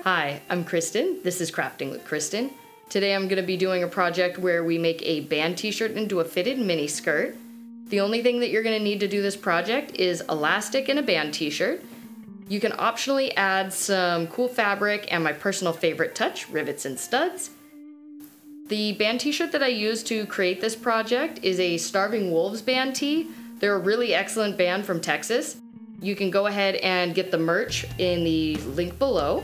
Hi, I'm Kristen. This is Crafting with Kristen. Today I'm going to be doing a project where we make a band t-shirt into a fitted mini skirt. The only thing that you're going to need to do this project is elastic and a band t-shirt. You can optionally add some cool fabric and my personal favorite touch, rivets and studs. The band t-shirt that I used to create this project is a Starving Wolves band tee. They're a really excellent band from Texas. You can go ahead and get the merch in the link below.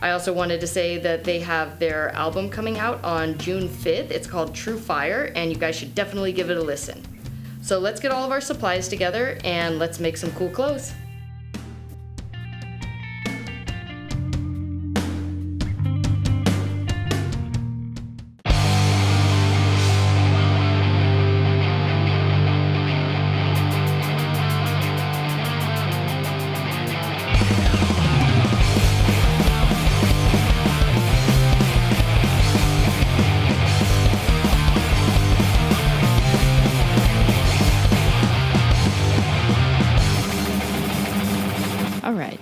I also wanted to say that they have their album coming out on June 5th. It's called True Fire, and you guys should definitely give it a listen. So let's get all of our supplies together and let's make some cool clothes. Alright,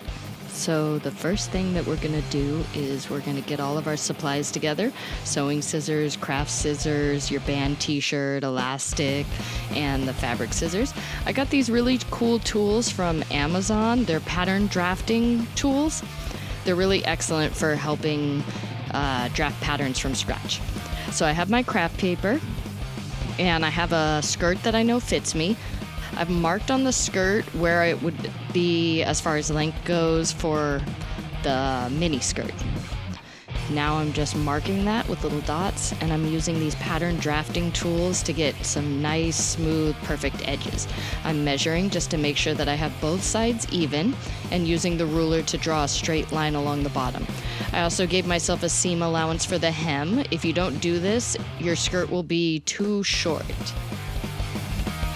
so the first thing that we're going to do is we're going to get all of our supplies together. Sewing scissors, craft scissors, your band t-shirt, elastic, and the fabric scissors. I got these really cool tools from Amazon. They're pattern drafting tools. They're really excellent for helping draft patterns from scratch. So I have my craft paper, and I have a skirt that I know fits me. I've marked on the skirt where it would be as far as length goes for the mini skirt. Now I'm just marking that with little dots, and I'm using these pattern drafting tools to get some nice, smooth, perfect edges. I'm measuring just to make sure that I have both sides even, and using the ruler to draw a straight line along the bottom. I also gave myself a seam allowance for the hem. If you don't do this, your skirt will be too short.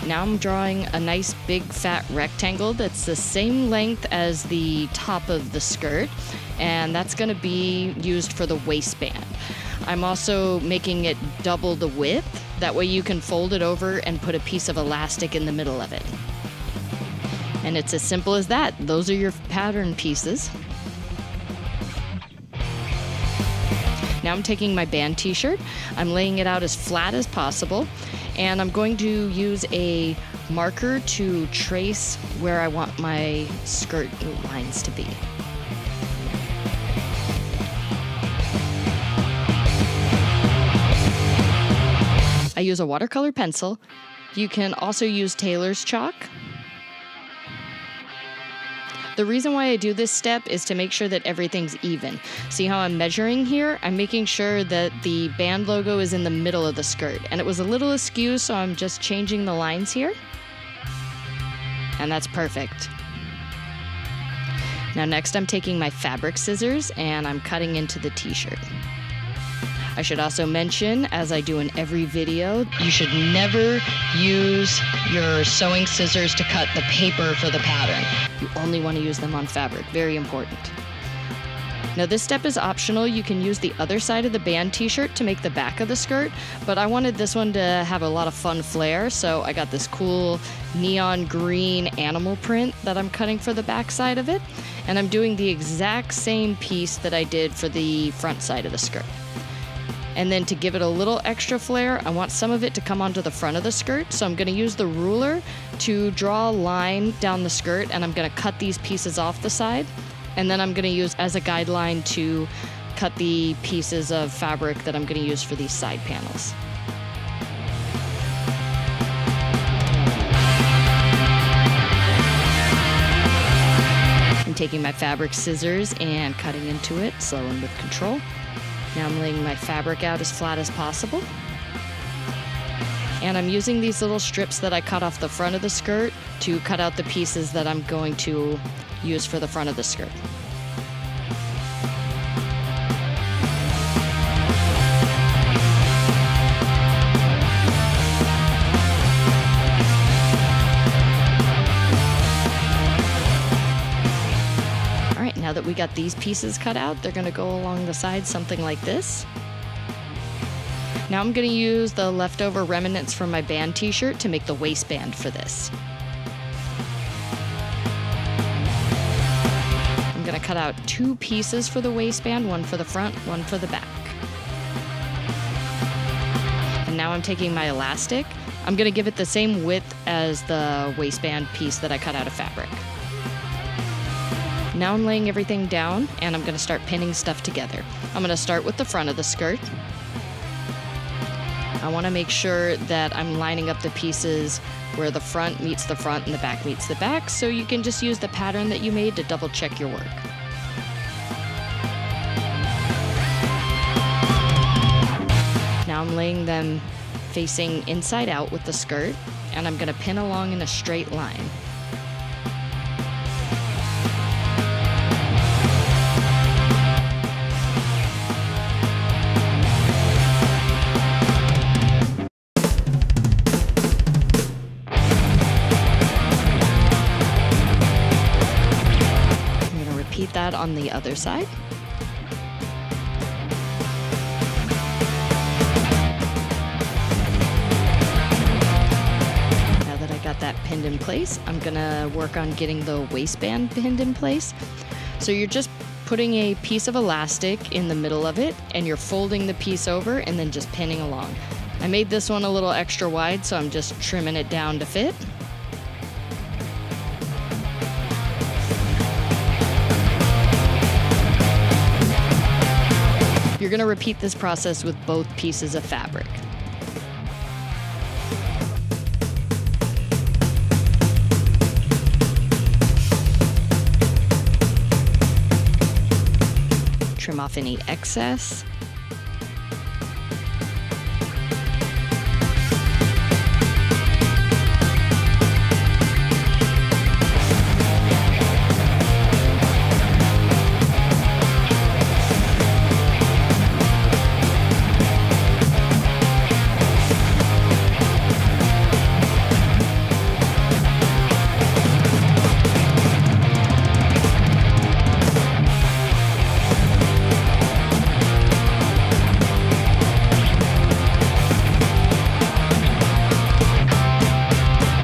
Now I'm drawing a nice big fat rectangle that's the same length as the top of the skirt, and that's going to be used for the waistband. I'm also making it double the width, that way you can fold it over and put a piece of elastic in the middle of it. And it's as simple as that. Those are your pattern pieces. Now I'm taking my band t-shirt, I'm laying it out as flat as possible, and I'm going to use a marker to trace where I want my skirt lines to be. I use a watercolor pencil. You can also use tailor's chalk. The reason why I do this step is to make sure that everything's even. See how I'm measuring here? I'm making sure that the band logo is in the middle of the skirt. And it was a little askew, so I'm just changing the lines here. And that's perfect. Now next I'm taking my fabric scissors and I'm cutting into the t-shirt. I should also mention, as I do in every video, you should never use your sewing scissors to cut the paper for the pattern. You only want to use them on fabric. Very important. Now this step is optional. You can use the other side of the band t-shirt to make the back of the skirt, but I wanted this one to have a lot of fun flair, so I got this cool neon green animal print that I'm cutting for the back side of it, and I'm doing the exact same piece that I did for the front side of the skirt. And then to give it a little extra flair, I want some of it to come onto the front of the skirt. So I'm going to use the ruler to draw a line down the skirt, and I'm going to cut these pieces off the side. And then I'm going to use as a guideline to cut the pieces of fabric that I'm going to use for these side panels. I'm taking my fabric scissors and cutting into it, slow and with control. Now I'm laying my fabric out as flat as possible. And I'm using these little strips that I cut off the front of the skirt to cut out the pieces that I'm going to use for the front of the skirt. Now that we got these pieces cut out, they're going to go along the side something like this. Now I'm going to use the leftover remnants from my band t-shirt to make the waistband for this. I'm going to cut out 2 pieces for the waistband, one for the front, one for the back. And now I'm taking my elastic. I'm gonna give it the same width as the waistband piece that I cut out of fabric. Now I'm laying everything down and I'm gonna start pinning stuff together. I'm gonna start with the front of the skirt. I wanna make sure that I'm lining up the pieces where the front meets the front and the back meets the back, so you can just use the pattern that you made to double check your work. Now I'm laying them facing inside out with the skirt, and I'm gonna pin along in a straight line. Repeat that on the other side. Now that I got that pinned in place, I'm gonna work on getting the waistband pinned in place. So you're just putting a piece of elastic in the middle of it, and you're folding the piece over and then just pinning along. I made this one a little extra wide, so I'm just trimming it down to fit. You're going to repeat this process with both pieces of fabric. Trim off any excess.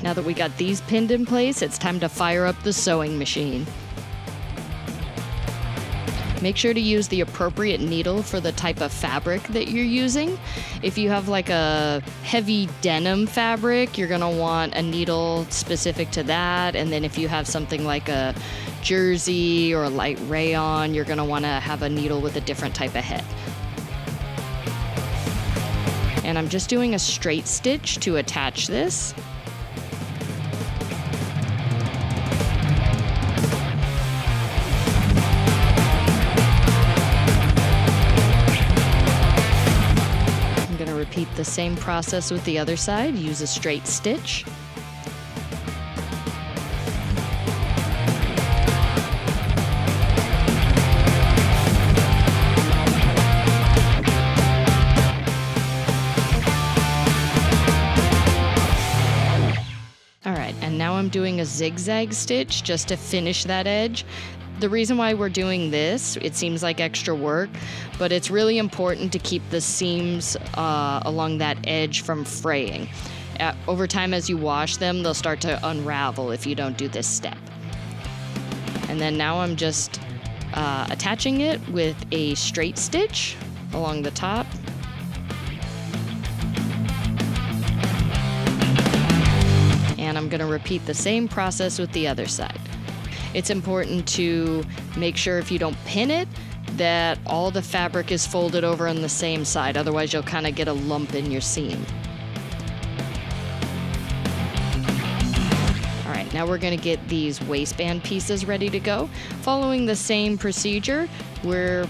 Now that we got these pinned in place, it's time to fire up the sewing machine. Make sure to use the appropriate needle for the type of fabric that you're using. If you have like a heavy denim fabric, you're gonna want a needle specific to that. And then if you have something like a jersey or a light rayon, you're gonna wanna have a needle with a different type of head. And I'm just doing a straight stitch to attach this. Repeat the same process with the other side. Use a straight stitch. All right, and now I'm doing a zigzag stitch just to finish that edge. The reason why we're doing this, it seems like extra work, but it's really important to keep the seams along that edge from fraying. Over time, as you wash them, they'll start to unravel if you don't do this step. And then now I'm just attaching it with a straight stitch along the top. And I'm going to repeat the same process with the other side. It's important to make sure if you don't pin it, that all the fabric is folded over on the same side. Otherwise, you'll kind of get a lump in your seam. All right, now we're going to get these waistband pieces ready to go. Following the same procedure, we're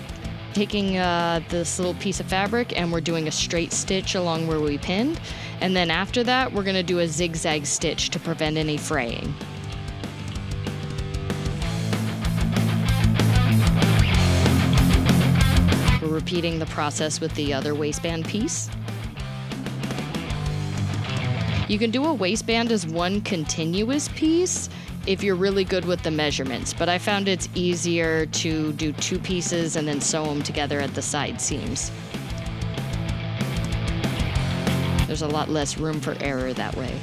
taking this little piece of fabric and we're doing a straight stitch along where we pinned. And then after that, we're going to do a zigzag stitch to prevent any fraying. Repeating the process with the other waistband piece. You can do a waistband as one continuous piece if you're really good with the measurements, but I found it's easier to do 2 pieces and then sew them together at the side seams. There's a lot less room for error that way.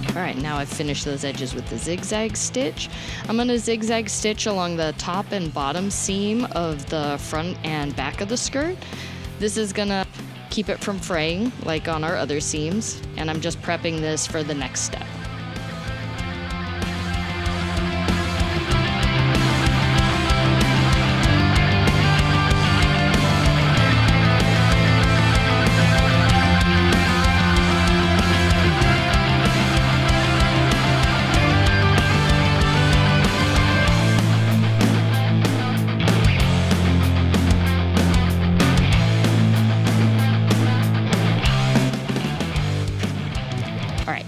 All All right, now I've finished those edges with the zigzag stitch. I'm gonna zigzag stitch along the top and bottom seam of the front and back of the skirt. This is gonna keep it from fraying like on our other seams, and I'm just prepping this for the next step.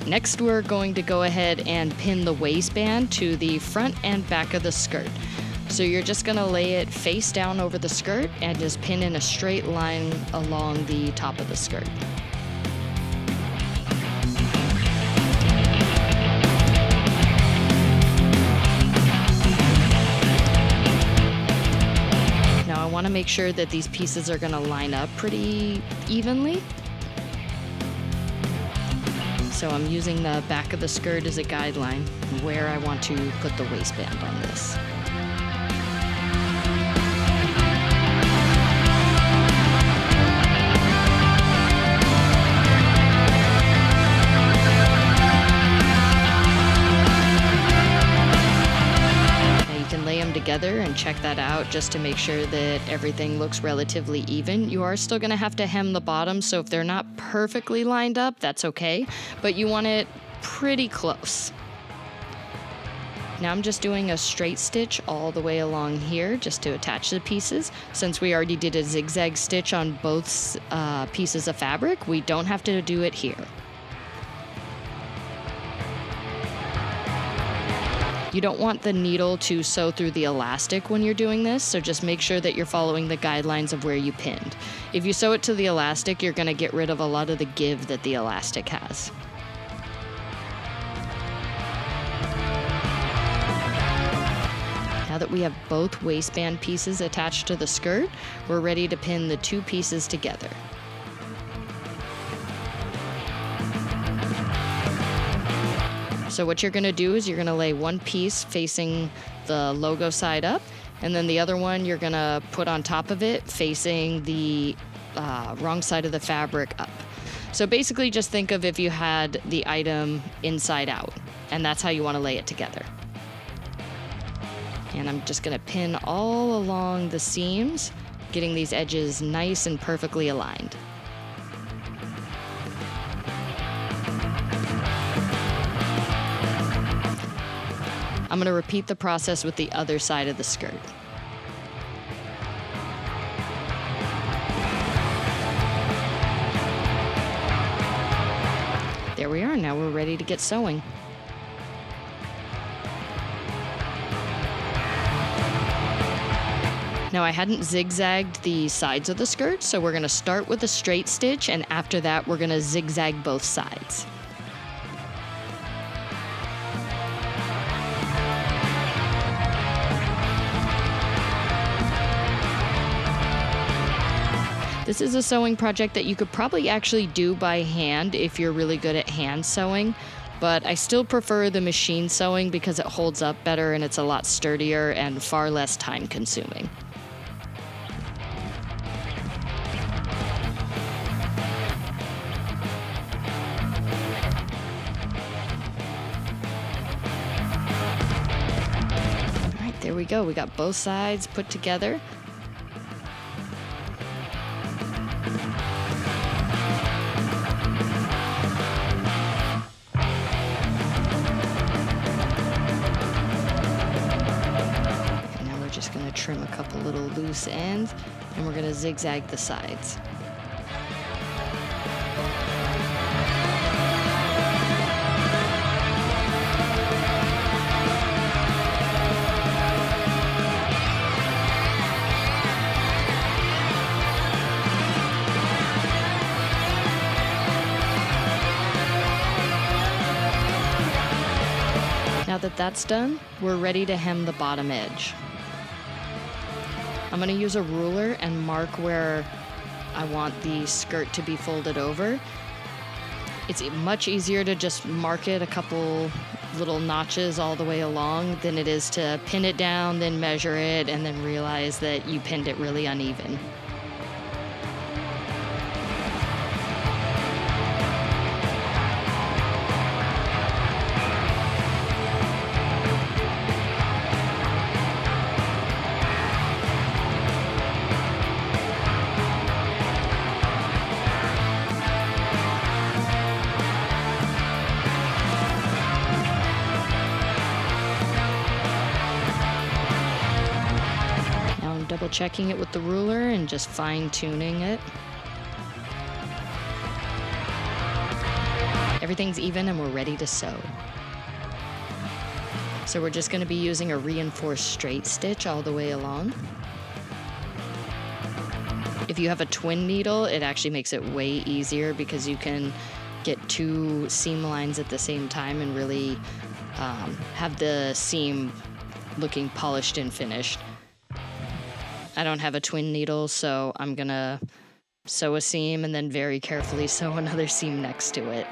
Next, we're going to go ahead and pin the waistband to the front and back of the skirt. So you're just gonna lay it face down over the skirt and just pin in a straight line along the top of the skirt. Now I wanna make sure that these pieces are gonna line up pretty evenly. So I'm using the back of the skirt as a guideline where I want to put the waistband on this. Now you can lay them together and check that out just to make sure that everything looks relatively even. You are still going to have to hem the bottom, so if they're not perfectly lined up, that's okay, but you want it pretty close. Now I'm just doing a straight stitch all the way along here just to attach the pieces. Since we already did a zigzag stitch on both pieces of fabric, we don't have to do it here. You don't want the needle to sew through the elastic when you're doing this, so just make sure that you're following the guidelines of where you pinned. If you sew it to the elastic, you're going to get rid of a lot of the give that the elastic has. Now that we have both waistband pieces attached to the skirt, we're ready to pin the two pieces together. So what you're gonna do is you're gonna lay one piece facing the logo side up, and then the other one you're gonna put on top of it facing the wrong side of the fabric up. So basically just think of if you had the item inside out, and that's how you wanna lay it together. And I'm just gonna pin all along the seams, getting these edges nice and perfectly aligned. I'm going to repeat the process with the other side of the skirt. There we are, now we're ready to get sewing. Now I hadn't zigzagged the sides of the skirt, so we're going to start with a straight stitch, and after that we're going to zigzag both sides. This is a sewing project that you could probably actually do by hand if you're really good at hand sewing, but I still prefer the machine sewing because it holds up better and it's a lot sturdier and far less time consuming. All right, there we go. We got both sides put together. Trim a couple little loose ends, and we're going to zigzag the sides. Now that that's done, we're ready to hem the bottom edge. I'm going to use a ruler and mark where I want the skirt to be folded over. It's much easier to just mark it a couple little notches all the way along than it is to pin it down, then measure it, and then realize that you pinned it really uneven. Double checking it with the ruler and just fine tuning it. Everything's even and we're ready to sew. So we're just going to be using a reinforced straight stitch all the way along. If you have a twin needle, it actually makes it way easier because you can get two seam lines at the same time and really have the seam looking polished and finished. I don't have a twin needle, so I'm gonna sew a seam and then very carefully sew another seam next to it.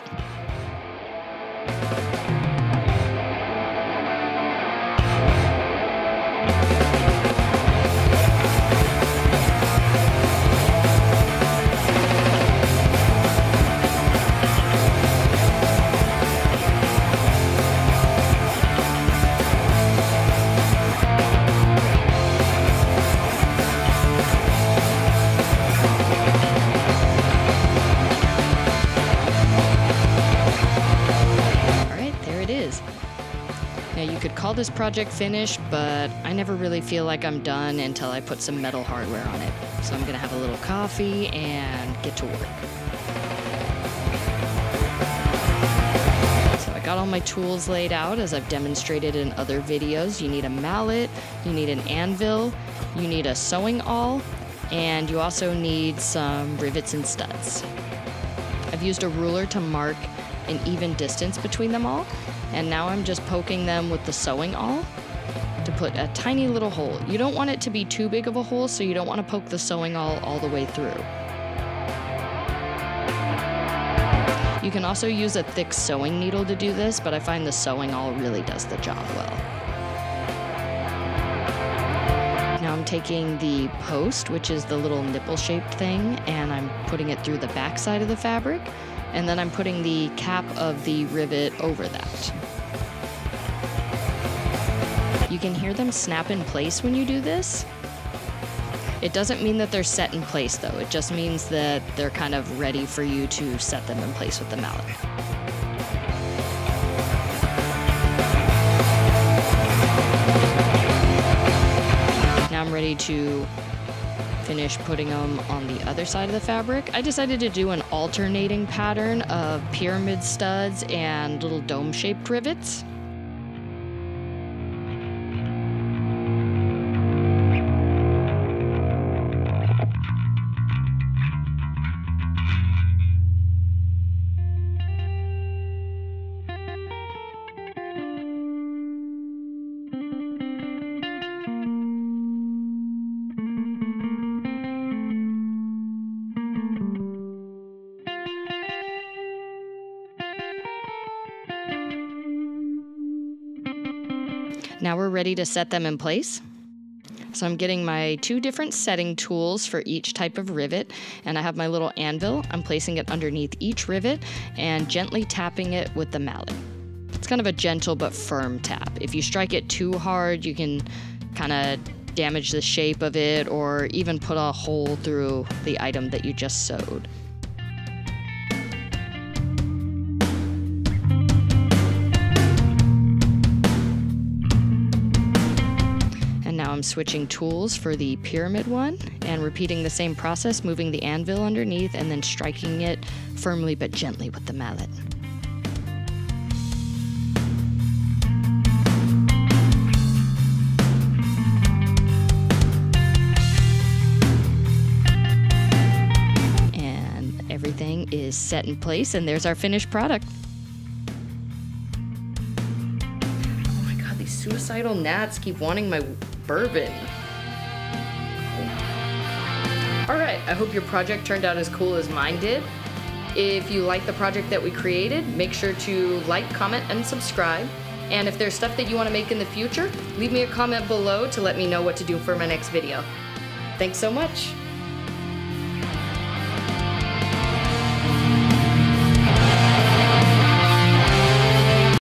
Now you could call this project finished, but I never really feel like I'm done until I put some metal hardware on it. So I'm gonna have a little coffee and get to work. So I got all my tools laid out as I've demonstrated in other videos. You need a mallet, you need an anvil, you need a sewing awl, and you also need some rivets and studs. I've used a ruler to mark an even distance between them all, and now I'm just poking them with the sewing awl to put a tiny little hole. You don't want it to be too big of a hole, so you don't want to poke the sewing awl all the way through. You can also use a thick sewing needle to do this, but I find the sewing awl really does the job well. Now I'm taking the post, which is the little nipple-shaped thing, and I'm putting it through the back side of the fabric, and then I'm putting the cap of the rivet over that. You can hear them snap in place when you do this. It doesn't mean that they're set in place though, it just means that they're kind of ready for you to set them in place with the mallet. Now I'm ready to finish putting them on the other side of the fabric. I decided to do an alternating pattern of pyramid studs and little dome-shaped rivets. Now we're ready to set them in place. So I'm getting my two different setting tools for each type of rivet, and I have my little anvil. I'm placing it underneath each rivet and gently tapping it with the mallet. It's kind of a gentle but firm tap. If you strike it too hard, you can kind of damage the shape of it or even put a hole through the item that you just sewed. Now I'm switching tools for the pyramid one and repeating the same process, moving the anvil underneath and then striking it firmly but gently with the mallet. And everything is set in place, and there's our finished product. Oh my God, these suicidal gnats keep wanting my bourbon. All right, I hope your project turned out as cool as mine did. If you like the project that we created, make sure to like, comment, and subscribe. And if there's stuff that you want to make in the future, leave me a comment below to let me know what to do for my next video. Thanks so much.